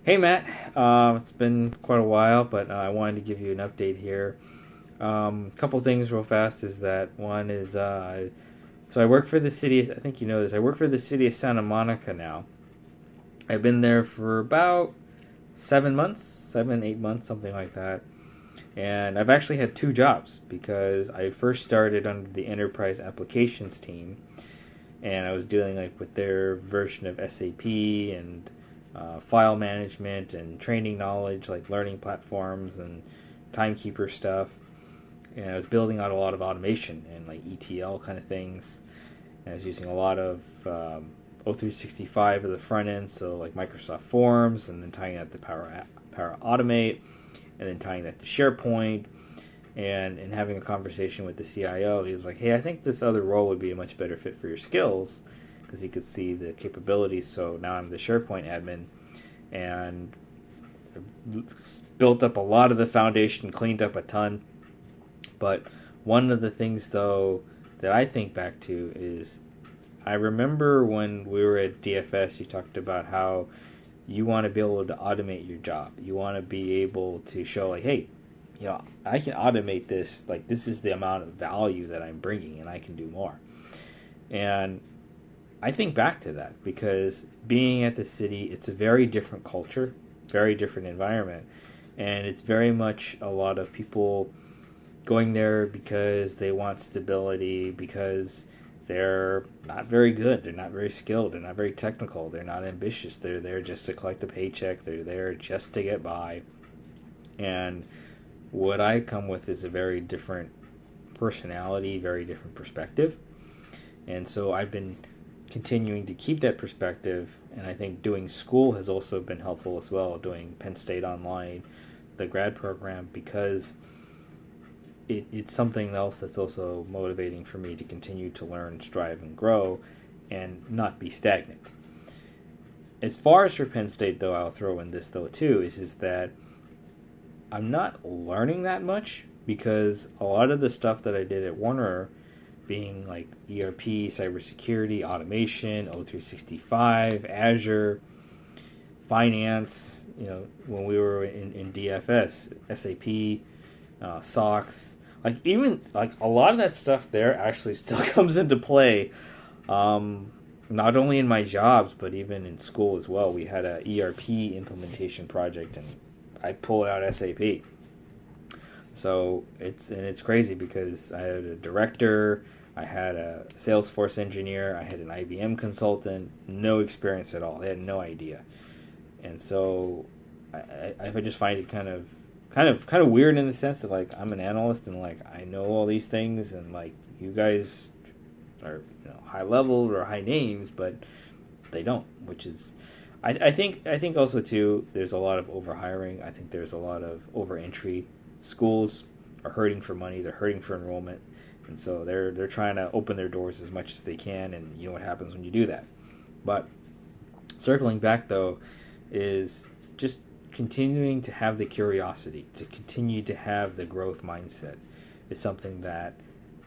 Hey Matt, it's been quite a while, but I wanted to give you an update here. Couple things real fast is that one is so I work for the city. I think you know this. I work for the city of Santa Monica now. I've been there for about 7 months, 7, 8 months, something like that. And I've actually had two jobs because I first started under the enterprise applications team, and I was dealing like with their version of SAP and file management and training knowledge, like learning platforms and timekeeper stuff. And I was building out a lot of automation and like ETL kind of things. And I was using a lot of O365 at the front end, so like Microsoft Forms, and then tying that to Power Automate, and then tying that to SharePoint, and having a conversation with the CIO. He was like, "Hey, I think this other role would be a much better fit for your skills," because he could see the capabilities. So now I'm the SharePoint admin, and built up a lot of the foundation, cleaned up a ton. But one of the things, though, that I think back to is I remember when we were at DFS, you talked about how you want to be able to automate your job. You want to be able to show, like, hey, I can automate this. Like, this is the amount of value that I'm bringing, and I can do more. And I think back to that because being at the city, it's a very different culture, very different environment, and it's very much a lot of people going there because they want stability, because they're not very good, they're not very skilled, they're not very technical, they're not ambitious, they're there just to collect a paycheck, they're there just to get by. And what I come with is a very different personality, very different perspective. And so I've been continuing to keep that perspective, and I think doing school has also been helpful as well, doing Penn State Online, the grad program, because it's something else that's also motivating for me to continue to learn, strive, and grow and not be stagnant. As far as for Penn State, though, I'll throw in this, though, too, is that I'm not learning that much because a lot of the stuff that I did at Warner, being like ERP, cybersecurity, automation, O365, Azure, finance, when we were in DFS, SAP, SOX, like even like a lot of that stuff there actually still comes into play. Not only in my jobs, but even in school as well. We had a ERP implementation project, and I pulled out SAP. So it's crazy because I had a director, I had a Salesforce engineer, I had an IBM consultant, no experience at all. They had no idea, and so I just find it kind of weird in the sense that like I'm an analyst and like I know all these things and like you guys are high level or high names, but they don't, which is I think also too there's a lot of overhiring. I think there's a lot of over entry. Schools are hurting for money. They're hurting for enrollment, and so they're trying to open their doors as much as they can. And you know what happens when you do that. But circling back though, is just continuing to have the curiosity, to continue to have the growth mindset is something that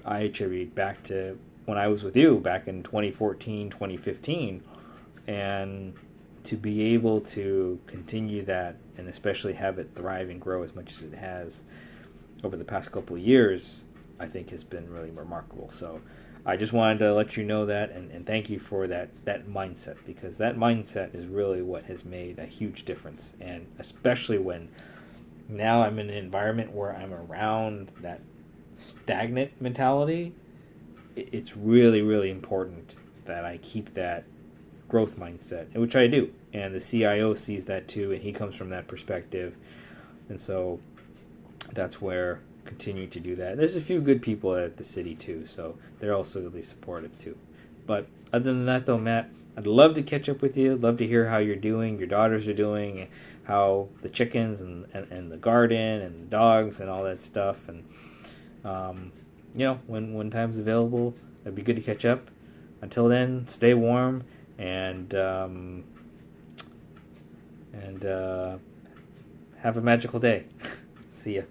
I attribute back to when I was with you back in 2014, 2015, and to be able to continue that and especially have it thrive and grow as much as it has over the past couple of years, I think has been really remarkable. So I just wanted to let you know that and thank you for that mindset because that mindset is really what has made a huge difference. And especially when now I'm in an environment where I'm around that stagnant mentality, it's really, really important that I keep that growth mindset, which I do. And the CIO sees that too, and he comes from that perspective. And so that's where continue to do that. There's a few good people at the city too, so they're also really supportive too. But other than that, though, Matt, I'd love to catch up with you. I'd love to hear how you're doing, your daughters are doing, how the chickens and the garden and the dogs and all that stuff. And when time's available, it'd be good to catch up. Until then, stay warm and have a magical day. See ya.